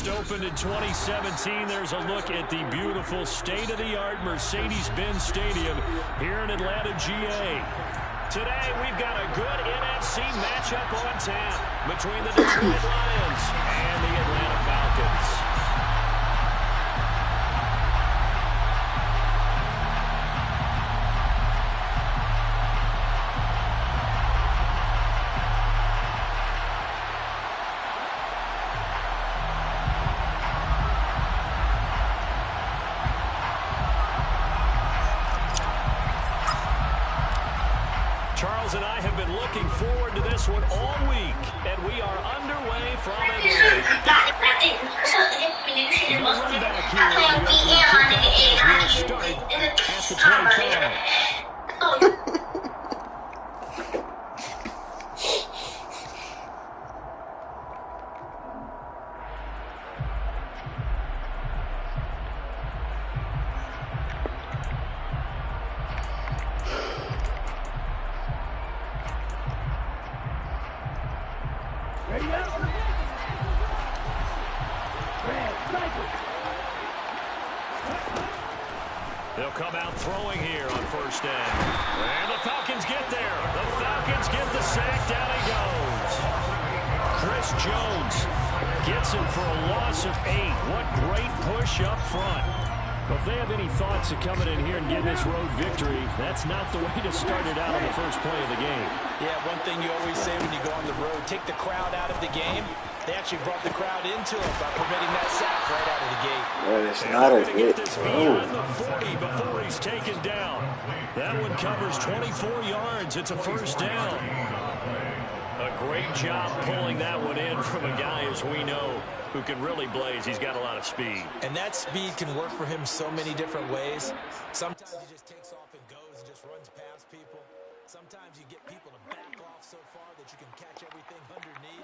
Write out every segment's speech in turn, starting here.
First opened in 2017. There's a look at the beautiful state-of-the-art Mercedes-Benz Stadium here in Atlanta, GA. Today, we've got a good NFC matchup on tap between the Detroit Lions and the Atlanta Falcons. Charles and I have been looking forward to this one all week, and we are underway from Atlanta. Run back here at the start at the 25. They'll come out throwing here on first down. And the Falcons get there. The Falcons get the sack. Down he goes. Chris Jones gets him for a loss of 8. What great push up front. But if they have any thoughts of coming in here and getting this road victory, that's not the way to start it out on the first play of the game. Yeah, one thing you always say when you go on the road, take the crowd out of the game. They actually brought the crowd into it by permitting that sack right out of the gate. Well, it's not a hit. Beyond the 40 before he's taken down. That one covers 24 yards. It's a first down. A great job pulling that one in from a guy, as we know, who can really blaze. He's got a lot of speed. And that speed can work for him so many different ways. Sometimes he just takes off and goes and just runs past people. Sometimes you get people to back off so far that you can catch everything underneath.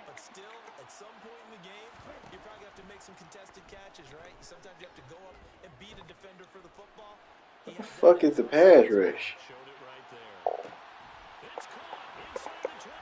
But still, at some point in the game, you probably have to make some contested catches, right? Sometimes you have to go up and beat a defender for the football. What the fuck is the pass rush? Showed it right there. It's caught inside the 25.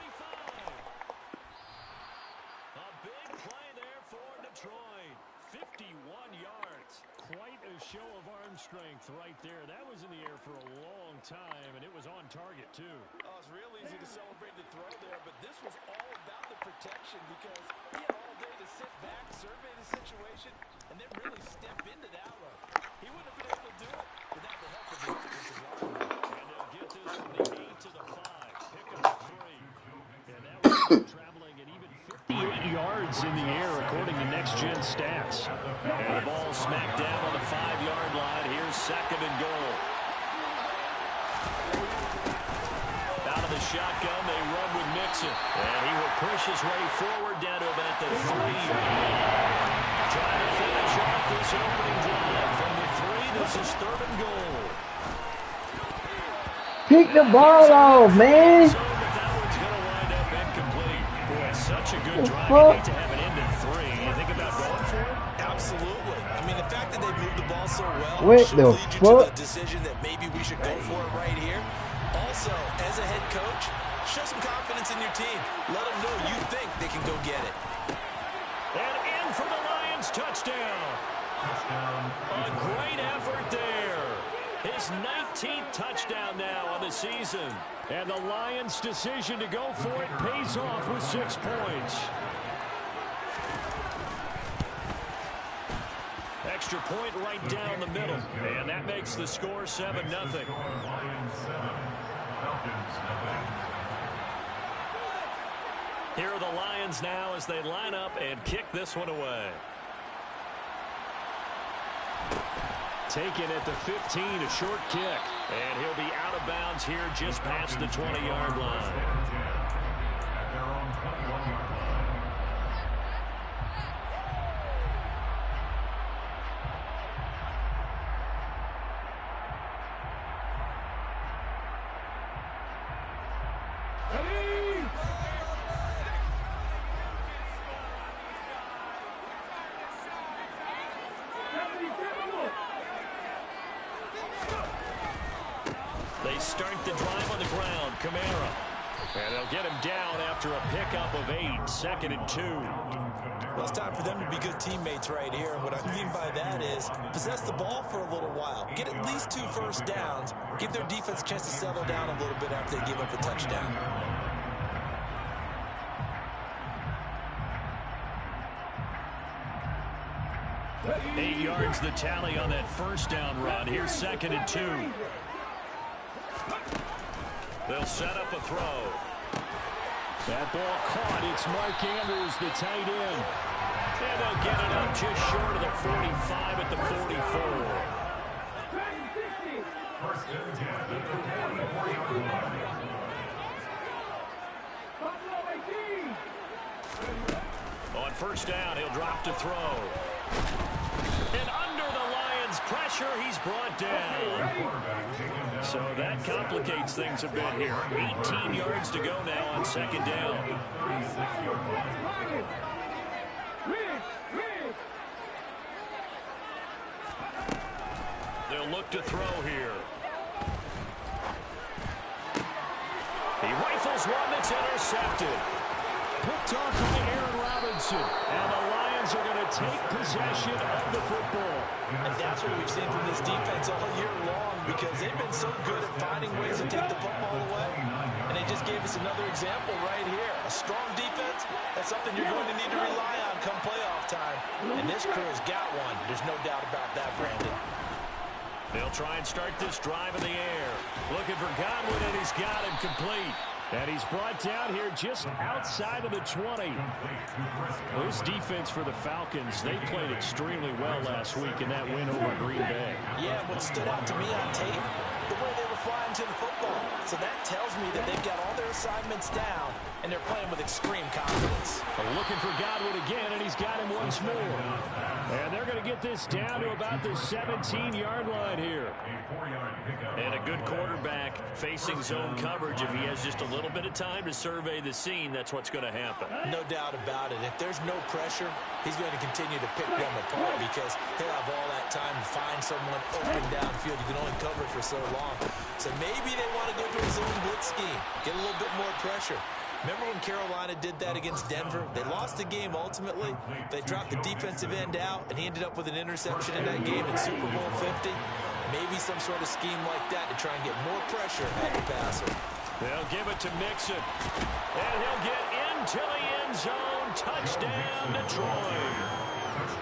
A big play there for Detroit. 51 yards. Quite a show of arm strength right there. That was in the air for a long time, and it was on target, too. Oh, it's real easy to celebrate the throw there, but this was all about the protection because he had all day to sit back, survey the situation, and then really step into that one. He wouldn't have been able to do it without the help of his offensive line. And they'll get this from the 8 to the 5. Pick up 3. And that was traveling at even 58 yards in the air, according to Next Gen Stats. And the ball smacked down on the 5-yard line. Here's second and goal. Out of the shotgun, they run with Mixon. And he will push his way forward down to about the 3-yard line. Trying to finish off this opening drive from the 3. This is third and goal. Pick the ball off, man. So that one's going to wind up incomplete. Boy, such a good drive. You hate to have it end in 3. You think about going for it? Absolutely. I mean, the fact that they moved the ball so well What should the lead you fuck? to the decision that maybe we should go for it right here. Also, as a head coach, show some confidence in your team. Let them know you think they can go get it. And in for the Lions touchdown. A great effort there. His 19th touchdown now on the season. And the Lions' decision to go for it pays off with 6 points. Extra point right down the middle. And that makes the score 7-0. Here are the Lions now as they line up and kick this one away. Taken at the 15, a short kick. And he'll be out of bounds here just past the 20-yard line. They start the drive on the ground. Kamara And they'll get him down after a pickup of 8, 2nd and 2. Well, it's time for them to be good teammates right here. And what I mean by that is possess the ball for a little while. Get at least 2 first downs. Give their defense a chance to settle down a little bit after they give up a touchdown. Eight yards the tally on that first down run. Here's 2nd and 2. They'll set up a throw. That ball caught. It's Mark Andrews, the tight end. And they'll get it up just short of the 45 at the 44. On first down, he'll drop to throw. And under the Lions' pressure, he's brought down. So that complicates things a bit here. 18 yards to go now on 2nd down. They'll look to throw here. He rifles one that's intercepted. Picked off by Aaron Robinson. And the Lions are going to take possession of the football. And that's what we've seen from this defense all year long, because they've been so good at finding ways to take the football away. And they just gave us another example right here. A strong defense, that's something you're going to need to rely on come playoff time. And this crew has got one. There's no doubt about that, Brandon. They'll try and start this drive in the air. Looking for Godwin, and he's got him complete. And he's brought down here just outside of the 20. This defense for the Falcons, they played extremely well last week in that win over Green Bay. Yeah, what stood out to me on tape, the way they were flying to the football. So that tells me that they've got all their assignments down, and they're playing with extreme confidence. Looking for Godwin again, and he's got him once more. And they're going to get this down to about the 17-yard line here. And a good quarterback facing zone coverage. If he has just a little bit of time to survey the scene, that's what's going to happen. No doubt about it. If there's no pressure, he's going to continue to pick them apart because he'll have all that time to find someone open downfield. You can only cover for so long. So maybe they want to go to a zone blitz scheme, get a little bit more pressure. Remember when Carolina did that against Denver? They lost the game ultimately. They dropped the defensive end out, and he ended up with an interception in that game in Super Bowl 50. Maybe some sort of scheme like that to try and get more pressure at the passer. They'll give it to Mixon. And he'll get into the end zone. Touchdown, Detroit.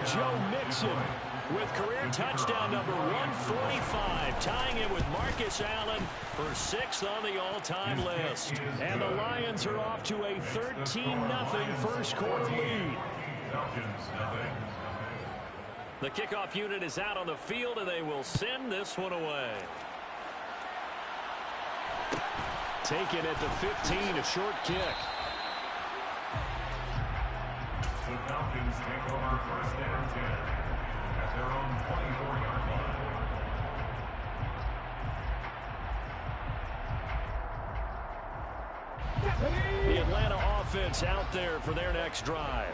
Joe Mixon with career touchdown number 145, tying it with Marcus Allen for 6th on the all-time list. And the Lions are off to a 13-0 first quarter lead. The kickoff unit is out on the field, and they will send this one away. Taken at the 15, a short kick. The Falcons take over first down 10 at their own 24-yard line. The Atlanta offense out there for their next drive.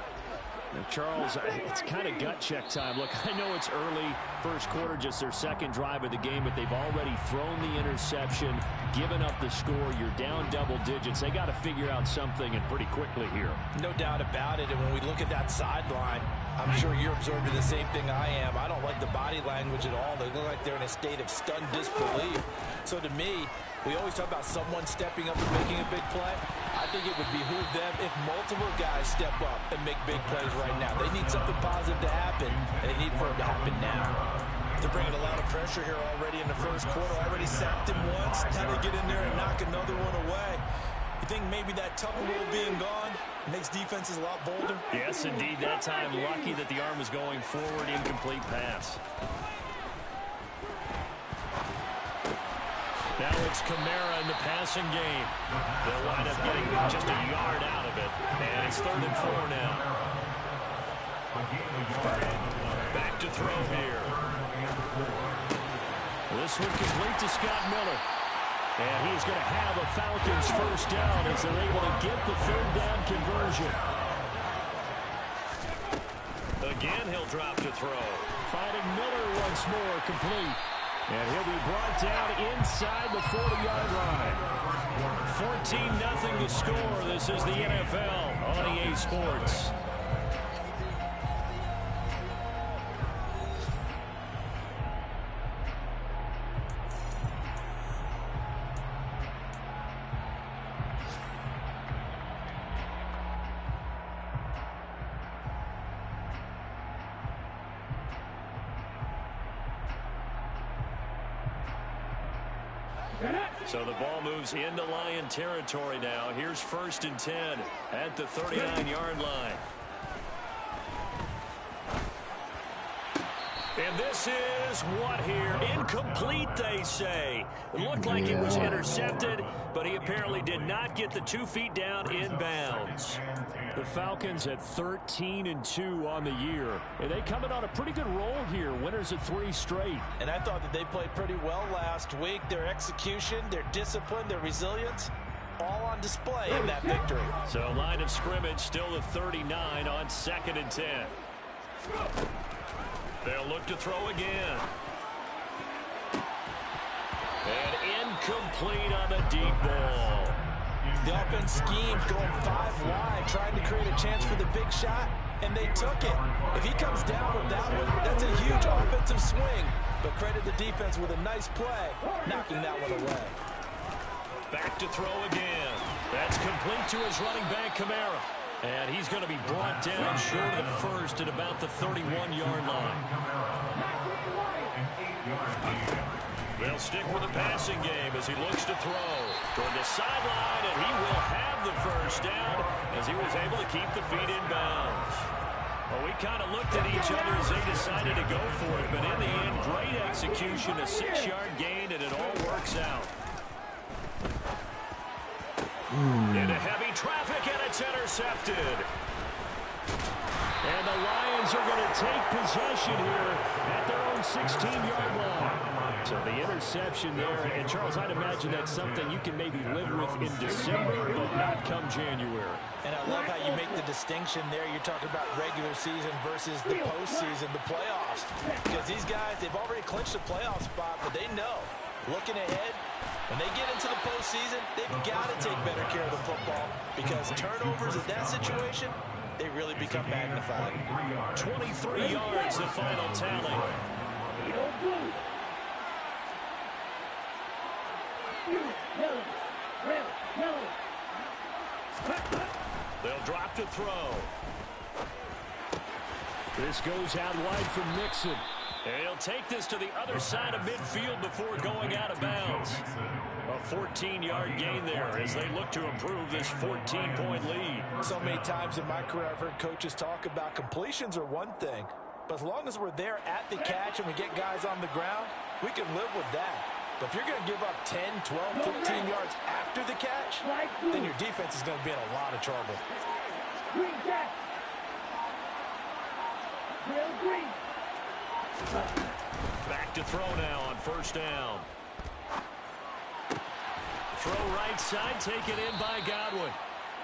And Charles, it's kind of gut check time. Look, I know it's early, first quarter, just their second drive of the game, but they've already thrown the interception, given up the score. You're down double digits. They got to figure out something, and pretty quickly here. No doubt about it. And when we look at that sideline, I'm sure you're observing the same thing I am. I don't like the body language at all. They look like they're in a state of stunned disbelief. So to me, we always talk about someone stepping up and making a big play. I think it would behoove them if multiple guys step up and make big plays right now. They need something positive to happen, and they need for it to happen now. They're bringing a lot of pressure here already in the first quarter. Already sacked him once. Now they get in there and knock another one away. You think maybe that tunnel rule being gone makes defenses a lot bolder? Yes, indeed. That time, lucky that the arm was going forward. Incomplete pass. Now it's Kamara in the passing game. They'll wind up getting just a yard out of it. And it's 3rd and 4 now. Back to throw here. This one complete to Scott Miller. And he's going to have a Falcons first down as they're able to get the 3rd down conversion. Again, he'll drop to throw. Finding Miller once more, complete. And he'll be brought down inside the 40-yard line. 14-0 to score. This is the NFL on EA Sports. So the ball moves into Lion territory now. Here's 1st and 10 at the 39-yard line. And this is what here? Incomplete, they say. It looked like it was intercepted, but he apparently did not get the 2 feet down in bounds. The Falcons at 13-2 on the year. And they coming on a pretty good roll here. Winners of 3 straight. And I thought that they played pretty well last week. Their execution, their discipline, their resilience, all on display in that victory. So line of scrimmage still the 39 on 2nd and 10. They'll look to throw again. And incomplete on the deep ball. The offense schemed going 5 wide, trying to create a chance for the big shot, and they took it. If he comes down with that one, that's a huge offensive swing. But credit the defense with a nice play, knocking that one away. Back to throw again. That's complete to his running back, Kamara. And he's going to be brought down short of the first at about the 31-yard line. They'll stick with the passing game as he looks to throw toward the sideline, and he will have the first down as he was able to keep the feet in bounds. Well, we kind of looked at each other as they decided to go for it, but in the end, great execution, a 6-yard gain, and it all works out. Into heavy traffic, and it's intercepted. And the Lions are going to take possession here at their own 16-yard line. So the interception there, and Charles, I'd imagine that's something you can maybe live with in December, but not come January. And I love how you make the distinction there. You're talking about regular season versus the postseason, the playoffs. Because these guys, they've already clinched a playoff spot, but they know, looking ahead, when they get into the postseason, they've got to take better care of the football because turnovers in that situation, they really become magnified. 23 yards, the final tally. They'll drop to throw. This goes out wide from Mixon. And he'll take this to the other side of midfield before going out of bounds. A 14-yard gain there as they look to improve this 14-point lead. So many times in my career I've heard coaches talk about completions are one thing, but as long as we're there at the catch and we get guys on the ground, we can live with that. But if you're going to give up 10, 12, 15 yards after the catch, then your defense is going to be in a lot of trouble. Back to throw now on 1st down. Throw right side, taken in by Godwin.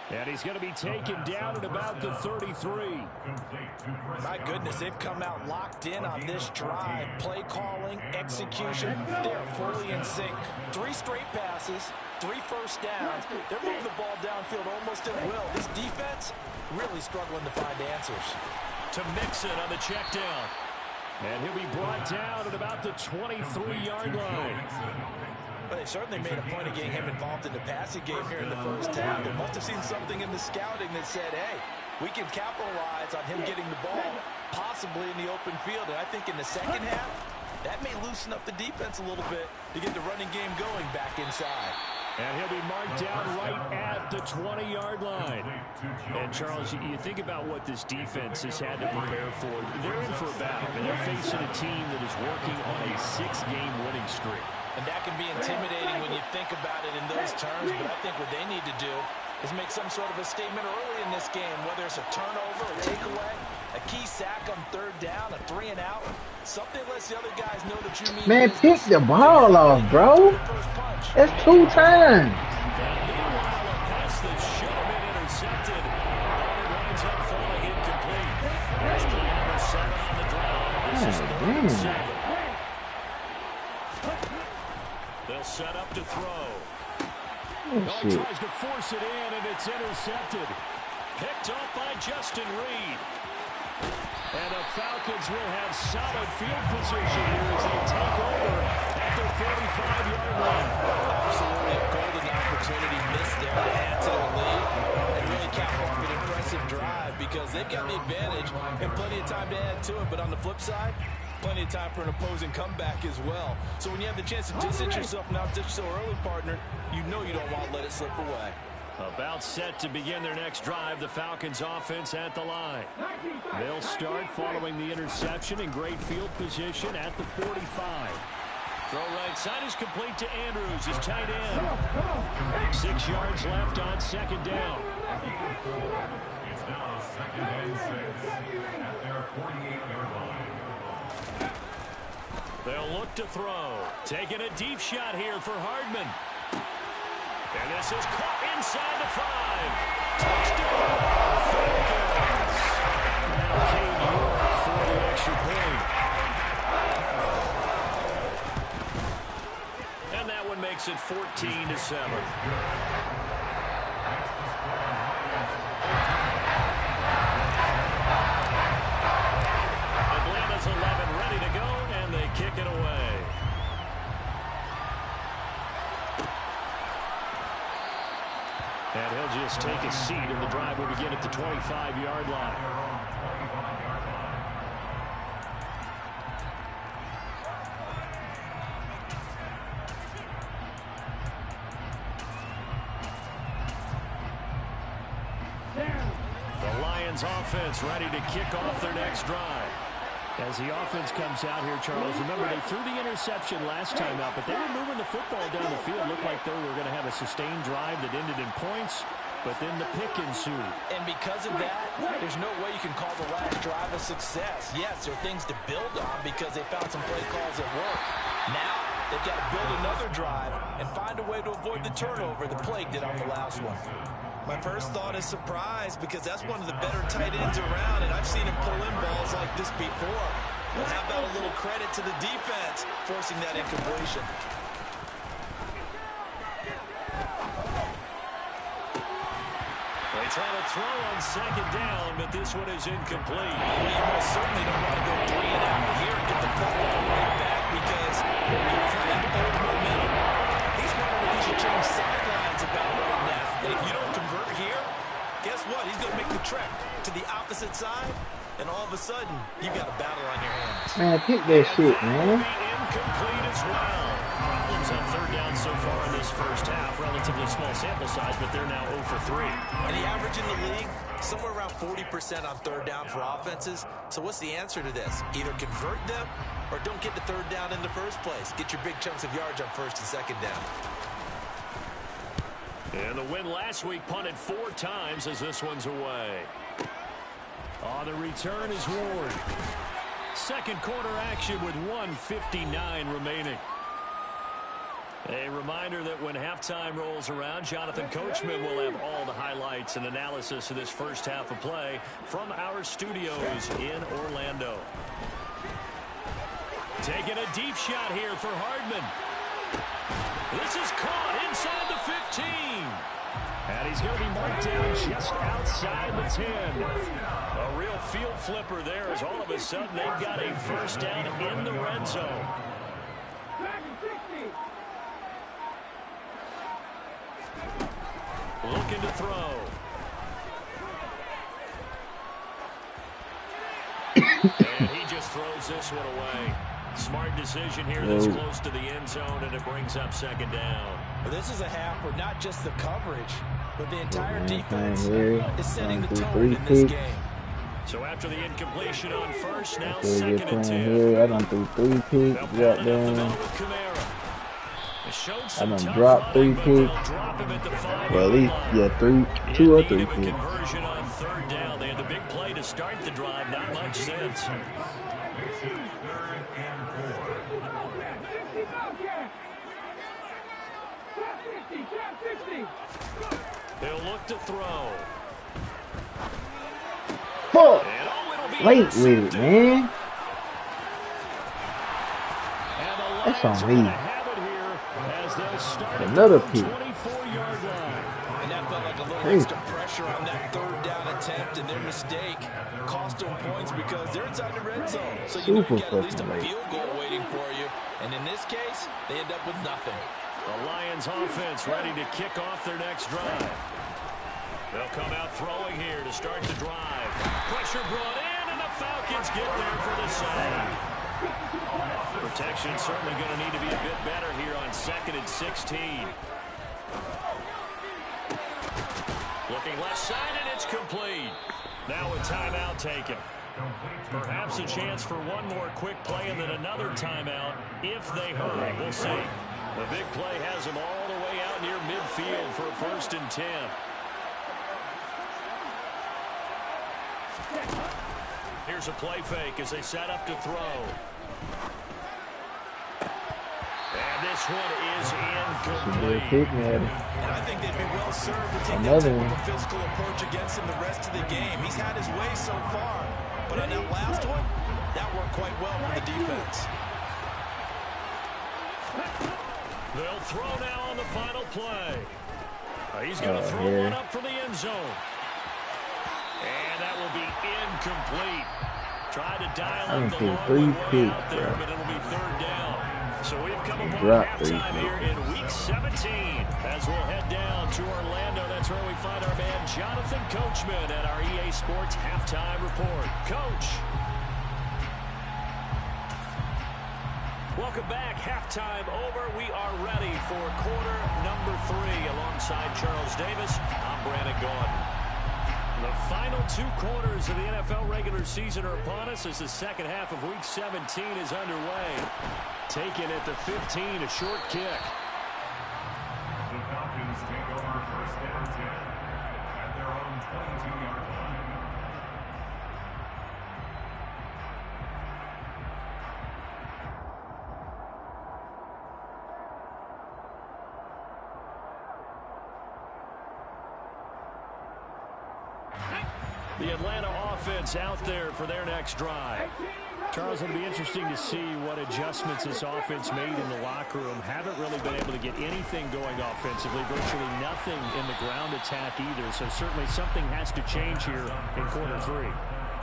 And he's going to be taken down at about the 33. My goodness, they've come out locked in on this drive. Play calling, execution, they are fully in sync. 3 straight passes, 3 first downs. They're moving the ball downfield almost at will. This defense really struggling to find answers. To Mixon on the check down. And he'll be brought down at about the 23-yard line. But they certainly made a point of getting him involved in the passing game here in the first half. They must have seen something in the scouting that said, hey, we can capitalize on him getting the ball, possibly in the open field. And I think in the second half, that may loosen up the defense a little bit to get the running game going back inside. And he'll be marked down right at the 20-yard line. And, Charles, you think about what this defense has had to prepare for. They're in for a battle, and they're facing a team that is working on a 6-game winning streak. And that can be intimidating when you think about it in those terms, but I think what they need to do is make some sort of a statement early in this game, whether it's a turnover, a takeaway, a key sack on 3rd down, a 3-and-out, something lets the other guys know that you mean Man, business. pick the ball off, bro. That's 2 times. Meanwhile, a pass that should have been intercepted, but it winds up falling incomplete. There's play number 7 on the drive. This is 3rd and 7. They'll set up to throw. Oh, He shit. tries to force it in, and it's intercepted. Picked off by Justin Reed. And the Falcons will have solid field position here as they take over at their 45-yard line. Absolutely a golden opportunity missed there to add to their lead and really cap off an impressive drive because they've got the advantage and plenty of time to add to it. But on the flip side, plenty of time for an opposing comeback as well. So when you have the chance to distance yourself and not ditch so early, partner, you know you don't want to let it slip away. About set to begin their next drive. The Falcons offense at the line. They'll start following the interception in great field position at the 45. Throw right side is complete to Andrews, his tight end. 6 yards left on second down. It's now 2nd and 6 at their 48-yard line. They'll look to throw. Taking a deep shot here for Hardman. And this is caught inside the 5. Touchdown, Falcons. Now Cade York for the extra point. And that one makes it 14-7. Atlanta's 11 ready to go, and they kick it away. And he'll just take a seat, and the drive will begin at the 25-yard line. The Lions offense ready to kick off their next drive. As the offense comes out here, Charles, remember they threw the interception last time out, but they were moving the football down the field. Looked like they were going to have a sustained drive that ended in points, but then the pick ensued. And because of that, there's no way you can call the last drive a success. Yes, there are things to build on because they found some play calls that work. Now, they've got to build another drive and find a way to avoid the turnover the plague did on the last one. My first thought is surprise because that's one of the better tight ends around, and I've seen him pull in balls like this before. But how about a little credit to the defense forcing that incompletion? They try to throw on second down, but this one is incomplete. Well, you most certainly don't want to go 3 and out here and get the football right back because you're trying to old momentum. He's wondering if he should change sidelines about right now. And if you don't convert here, guess what? He's going to make the trek to the opposite side, and all of a sudden, you've got a battle on your hands. Man, pick that shit, man. Incomplete as well. Problems on third down so far in this first half. Relatively small sample size, but they're now 0 for 3. And the average in the league, somewhere around 40% on third down for offenses. So what's the answer to this? Either convert them or don't get the third down in the first place. Get your big chunks of yards on first and second down. And the win last week punted 4 times as this one's away. On the return is Ward. Second quarter action with 1:59 remaining. A reminder that when halftime rolls around, Jonathan Coachman will have all the highlights and analysis of this first half of play from our studios in Orlando. Taking a deep shot here for Hardman. This is caught inside the 15. And he's going to be marked down just outside the 10. A real field flipper there as all of a sudden they've got a first down in the red zone. Looking to throw. And he just throws this one away. Smart decision here this close to the end zone, and it brings up second down. Well, this is a half where not just the coverage, but the entire defense is setting the tone in this game. So after the incompletion on first, now So second you're and 10. playing here. I done threw 3 picks. Goddamn. I done dropped 3 picks. Well, at least, yeah, 2 or 3 picks. Conversion on third down. They had the big play to start the drive. Not much sense. They'll look to throw. Fuck! Late with it, man. And the That's on Lions are me. gonna have it here as they'll start Another at the pick. 24-yard line. And that felt like a little Hey. extra pressure on that third down attempt, and their mistake cost them points because they're inside the red zone. So you know you got at least a field goal waiting for you. And in this case, they end up with nothing. The Lions offense ready to kick off their next drive. They'll come out throwing here to start the drive. Pressure brought in, and the Falcons get there for the save. Protection certainly going to need to be a bit better here on 2nd and 16. Looking left side, and it's complete. Now a timeout taken. Perhaps a chance for one more quick play and then another timeout if they hurry. We'll see. The big play has them all the way out near midfield for a 1st and 10. Here's a play fake as they set up to throw. And this one is incomplete. And I think they'd be well served to take that type of a physical approach against him the rest of the game. He's had his way so far. But on that last one, that worked quite well for the defense. They'll throw now on the final play. He's going to throw one up for the end zone. And that will be incomplete. Try to dial up the long way out there, but it'll be 3rd down. So we've come upon halftime here in Week 17 as we'll head down to Orlando. That's where we find our man Jonathan Coachman at our EA Sports Halftime Report. Coach. Welcome back. Halftime over. We are ready for quarter number 3 alongside Charles Davis. I'm Brandon Gordon. The final 2 quarters of the NFL regular season are upon us as the second half of Week 17 is underway. Taken at the 15, a short kick. The Falcons take over 1st and 10 at their own 22-yard line. The Atlanta offense out there for their next drive. Charles, it'll be interesting to see what adjustments this offense made in the locker room. Haven't really been able to get anything going offensively. Virtually nothing in the ground attack either. So certainly something has to change here in quarter 3.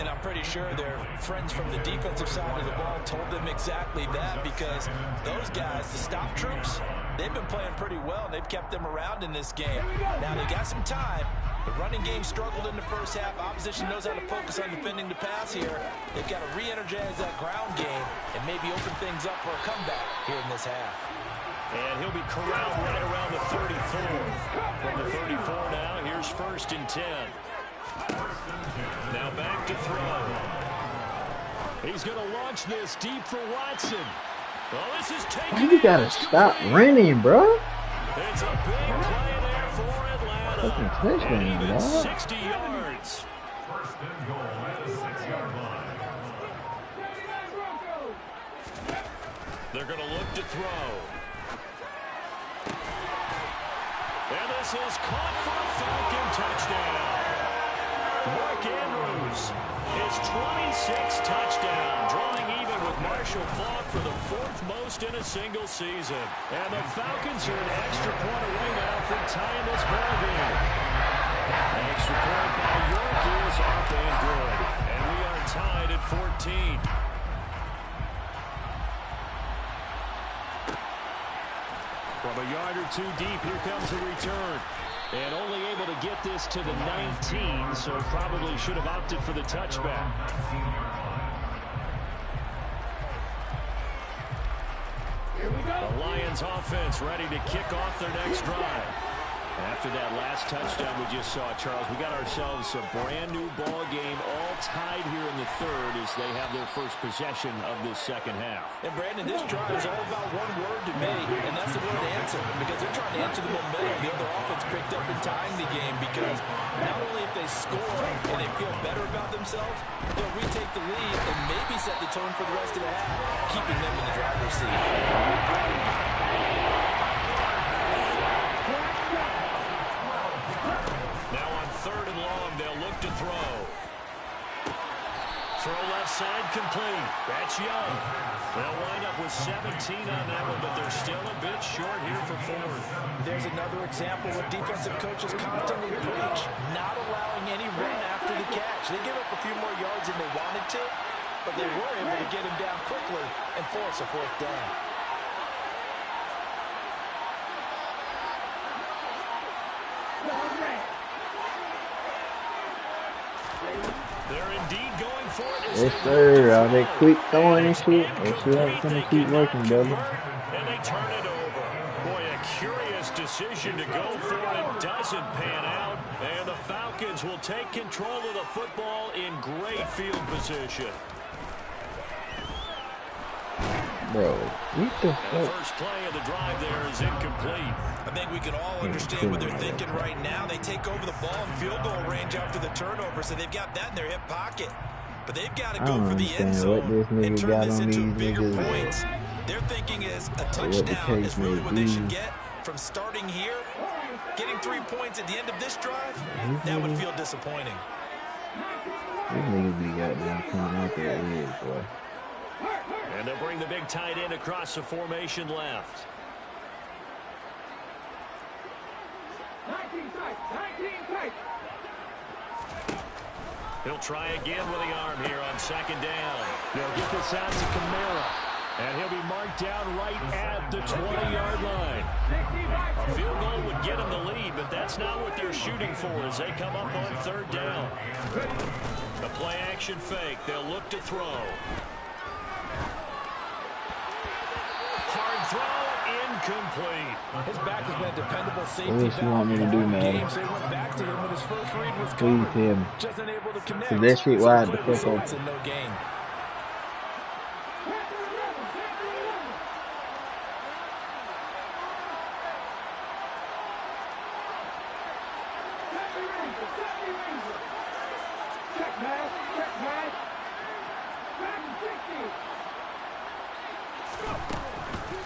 And I'm pretty sure their friends from the defensive side of the ball told them exactly that, because those guys, the stop troops, they've been playing pretty well. They've kept them around in this game. Now they got some time. The running game struggled in the first half. Opposition knows how to focus on defending the pass here. They've got to re-energize that ground game and maybe open things up for a comeback here in this half. And he'll be corralled right around the 34. From the 34 now, here's 1st and 10. Now back to throw. He's going to launch this deep for Watson. Well, this is taken. You gotta stop running, bro. It's a big play there for Atlanta. Fucking touchdown, Even dog. 60 yards. 1st and goal at the 6-yard line. They're going to look to throw. And this is caught for a Falcon touchdown. Mark Andrews, his 26th touchdown, drawing even with Marshall Faulk for the 4th most in a single season. And the Falcons are an extra point away now from tying this ball game. An extra point by York is up and good. And we are tied at 14. From a yard or 2 deep, here comes the return. And only able to get this to the 19, so probably should have opted for the touchback. The Lions offense ready to kick off their next drive. After that last touchdown we just saw, Charles, we got ourselves a brand new ball game, all tied here in the 3rd as they have their first possession of this second half. And Brandon, this drive is all about one word to me, and that's the word answer, because they're trying to answer the momentum the other offense picked up in tying the game, because not only if they score and they feel better about themselves, they'll retake the lead and maybe set the tone for the rest of the half, keeping them in the driver's seat. Now on 3rd and long, they'll look to throw. Throw left side complete. That's Young. They'll wind up with 7 17 on that one, but they're still a bit short here for fourth. There's another example what defensive coaches constantly preach, not allowing any run after the catch. They give up a few more yards than they wanted to, but they were able to get him down quickly and force a fourth down. They're indeed going for it. Yes, sir. All that quick throwing and shit. That shit ain't gonna keep working, brother. And they turn it over. Boy, a curious decision to go for it. Doesn't pan out. And the Falcons will take control of the football in great field position. Bro, what the fuck? The first play of the drive there is incomplete. I think we can all understand what they're thinking right now. They take over the ball in field goal range after the turnover, so they've got that in their hip pocket. But they've got to go for the end zone and turn this into bigger points. Their thinking is a touchdown is really what they should get from starting here. Getting 3 points at the end of this drive, that would feel disappointing. These niggas be goddamn coming out there edge, boy. And they'll bring the big tight end across the formation left. 19 tight. He'll try again with the arm here on second down. They'll get this out to Kamara. And he'll be marked down right at the 20-yard line. A field goal would get them the lead, but that's not what they're shooting for as they come up on third down. The play action fake. They'll look to throw. Hard throw, incomplete. His back has been a dependable safety. What else you want me to do, man? Games, they went back to him when his first read was Please covered. him. Just unable to connect. Cause that shit wide the fuck Results open. in no gain.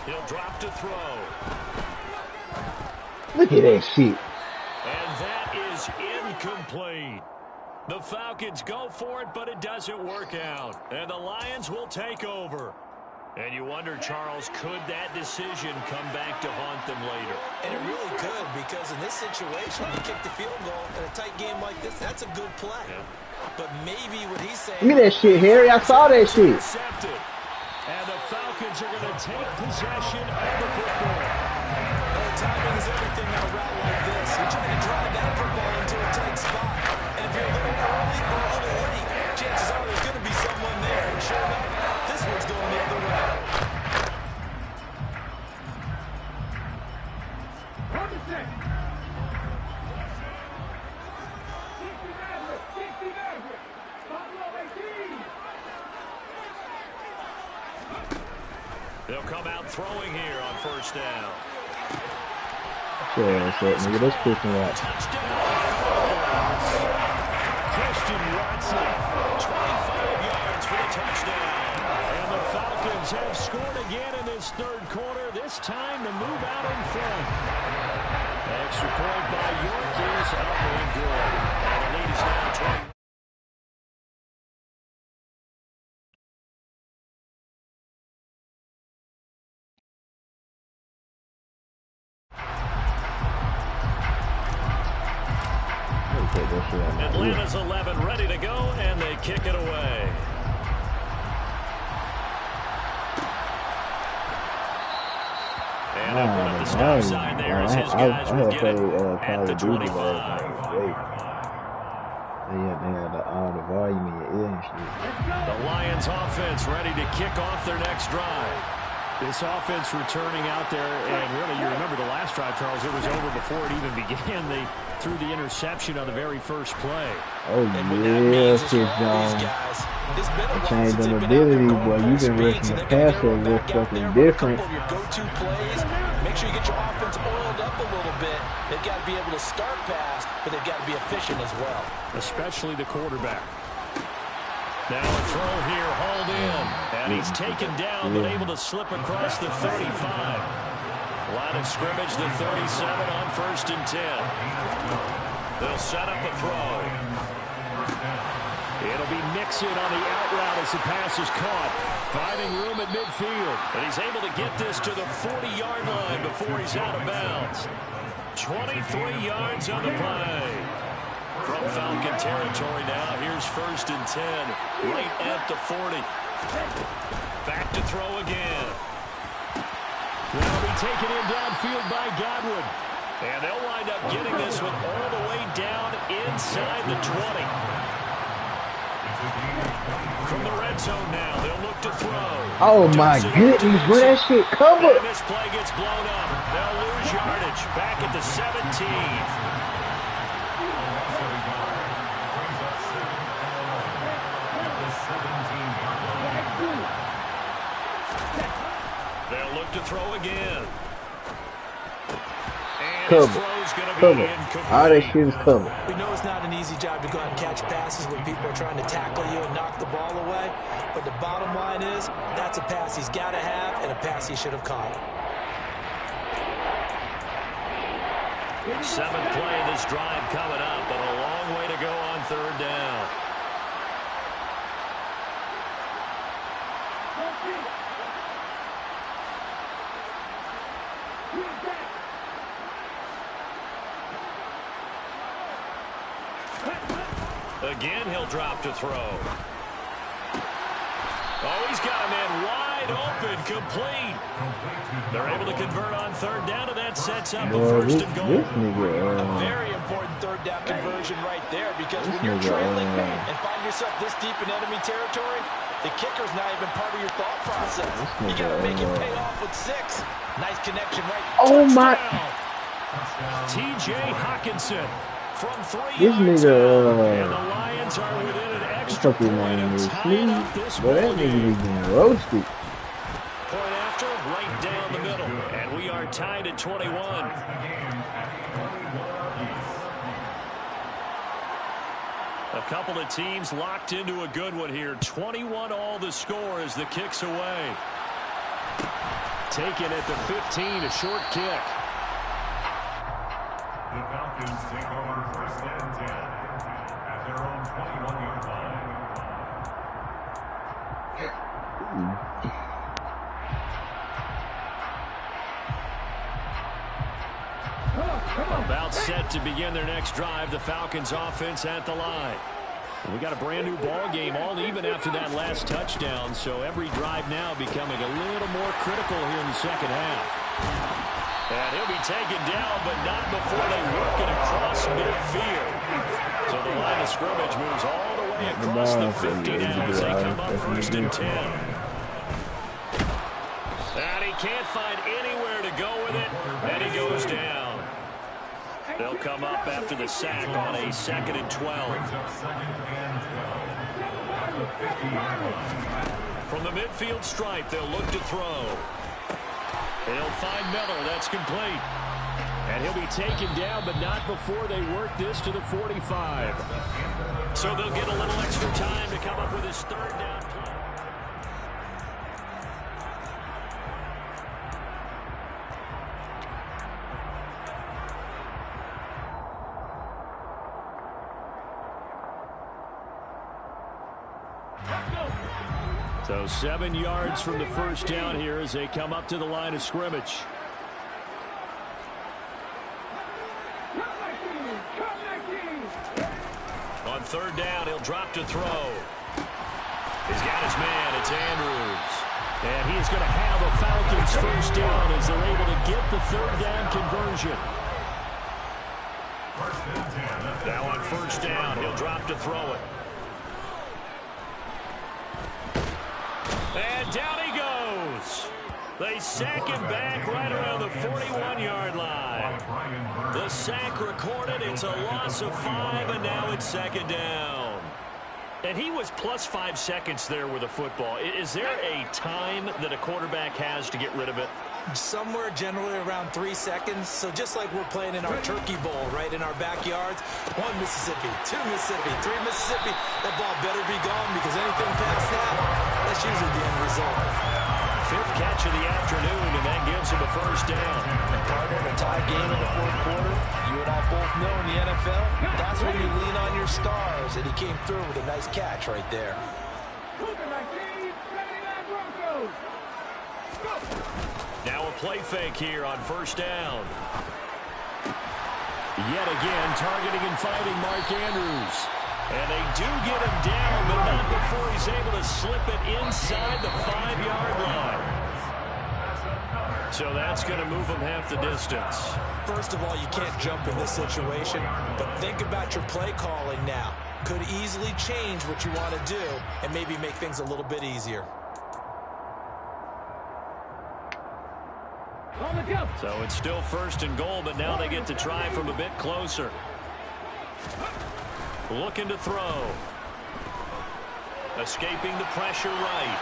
He'll drop to throw. Look at that shit. And that is incomplete. The Falcons go for it, but it doesn't work out. And the Lions will take over. And you wonder, Charles, could that decision come back to haunt them later? And it really could, because in this situation, you kick the field goal in a tight game like this, that's a good play. Yeah. But maybe what he's saying... Look at that shit, Harry. I saw that shit. Intercepted. And the Falcons are going to take possession of the football. Timing is everything on a route like this. You're trying to drive that football into a tight spot. And if you're a little early or a little late, chances are there's going to be someone there. And sure enough, this one's going the other way. They'll come out throwing here on first down. Sure, that's it, nigga. That's pushing right. Christian Watson, 25 yards for the touchdown. And the Falcons have scored again in this third quarter, this time to move out in front. Extra point by York is up and good. And the lead is now 20. Atlanta's 11 ready to go, and they kick it away. And up at the stop sign there as his guys will get it at the 25. They had all the volume in your ear and shit. The Lions offense ready to kick off their next drive. This offense returning out there, and really, you remember the last drive, Charles, it was over before it even began. They threw the interception on the very first play. Oh, yeah, shit, John. Change of ability, boy. You've been rushing the passer, look fucking different. Your go-to plays. Make sure you get your offense oiled up a little bit. They've got to be able to start fast, but they've got to be efficient as well. Especially the quarterback. Now a throw here, hauled in. And he's taken down, but able to slip across the 35. Line of scrimmage, the 37 on 1st and 10. They'll set up a throw. It'll be Mixon on the out route as the pass is caught. Finding room at midfield. And he's able to get this to the 40-yard line before he's out of bounds. 23 yards on the play. From Falcon territory now, here's 1st and 10. Right at the 40. Back to throw again. That'll be taken in downfield by Godwin. And they'll wind up getting this one all the way down inside the 20. From the red zone now, they'll look to throw. Oh my goodness, where that shit covered? And this play gets blown up. They'll lose yardage back at the 17. They'll look to throw again. Cover. All that shit is covered. We know it's not an easy job to go out and catch passes when people are trying to tackle you and knock the ball away. But the bottom line is, that's a pass he's got to have and a pass he should have caught. 7th play of this drive coming up, but a long way to go on 3rd down. Again, he'll drop to throw. Oh, he's got a man wide open, complete. They're able to convert on 3rd down, and that sets up a 1st and goal. A very important 3rd down conversion right there, because when you're trailing and find yourself this deep in enemy territory, the kicker's not even part of your thought process. You got to make it pay off with 6. Nice connection right. Oh my! T.J. Hawkinson. From 3 this yards nigga, and the Lions are within an extra point of tying up this but that nigga is getting roasted. Point after, right down the middle. And we are tied at 21. A couple of teams locked into a good one here. 21 all the score as the kick's away. Taken at the 15, a short kick. The Falcons take over 1st and 10 at their own 21-yard line. About set to begin their next drive. The Falcons offense at the line. We got a brand new ball game, all even after that last touchdown. So every drive now becoming a little more critical here in the 2nd half. And he'll be taken down, but not before they work it across midfield. So the line of scrimmage moves all the way across the 50 now as they come up 1st and 10. And he can't find anywhere to go with it, and he goes down. They'll come up after the sack on a 2nd and 12. From the midfield stripe, they'll look to throw. They'll find Miller. That's complete. And he'll be taken down, but not before they work this to the 45. So they'll get a little extra time to come up with his 3rd down play. So 7 yards from the 1st down here as they come up to the line of scrimmage. On 3rd down, he'll drop to throw. He's got his man. It's Andrews. And he's going to have a Falcons 1st down as they're able to get the 3rd down conversion. Now on 1st down, he'll drop to throw it. And down he goes. They sack him back right around the 41-yard line. The sack recorded. It's a loss of 5, and now it's 2nd down. And he was plus 5 seconds there with a football. Is there a time that a quarterback has to get rid of it? Somewhere generally around 3 seconds. So just like we're playing in our turkey bowl, right, in our backyards. 1 Mississippi, 2 Mississippi, 3 Mississippi. That ball better be gone because anything past that, that's usually the end result. 5th catch of the afternoon, and that gives him a 1st down. And partner in a tie game in the 4th quarter, you You and I both know in the NFL, that's when you lean on your stars, and he came through with a nice catch right there. Now a play fake here on first down. Yet again, targeting and fighting Mark Andrews. And they do get him down, but not before he's able to slip it inside the 5-yard line. So that's going to move him half the distance. First of all, you can't jump in this situation, but think about your play calling now. Could easily change what you want to do and maybe make things a little bit easier. So it's still first and goal, but now they get to try from a bit closer. Looking to throw. Escaping the pressure right.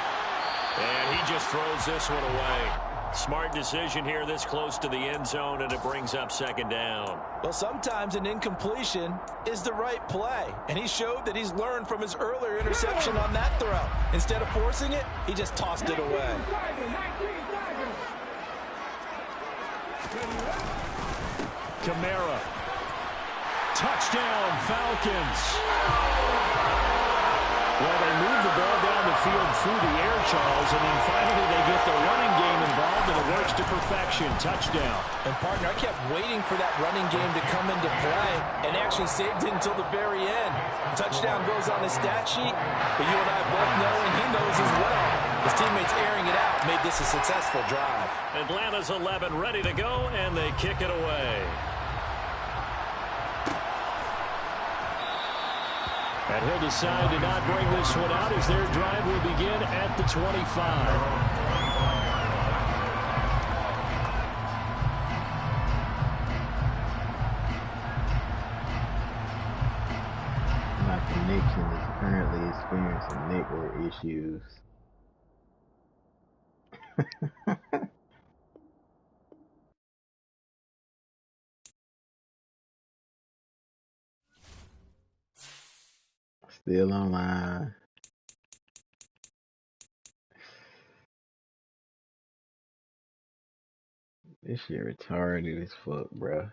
And he just throws this one away. Smart decision here this close to the end zone, and it brings up second down. Well, sometimes an incompletion is the right play, and he showed that he's learned from his earlier interception on that throw. Instead of forcing it, he just tossed it away. Kamara. Touchdown, Falcons. Well, they move the ball down the field through the air, Charles, and then finally they get the running game involved, and it works to perfection. Touchdown. And, partner, I kept waiting for that running game to come into play and actually saved it until the very end. Touchdown goes on his stat sheet, but you and I both know, and he knows as well, his teammates airing it out made this a successful drive. Atlanta's 11 ready to go, and they kick it away. And he'll decide to not bring this one out as their drive will begin at the 25. My connection is currently experiencing network issues. Still online. This shit retarded as fuck, bro.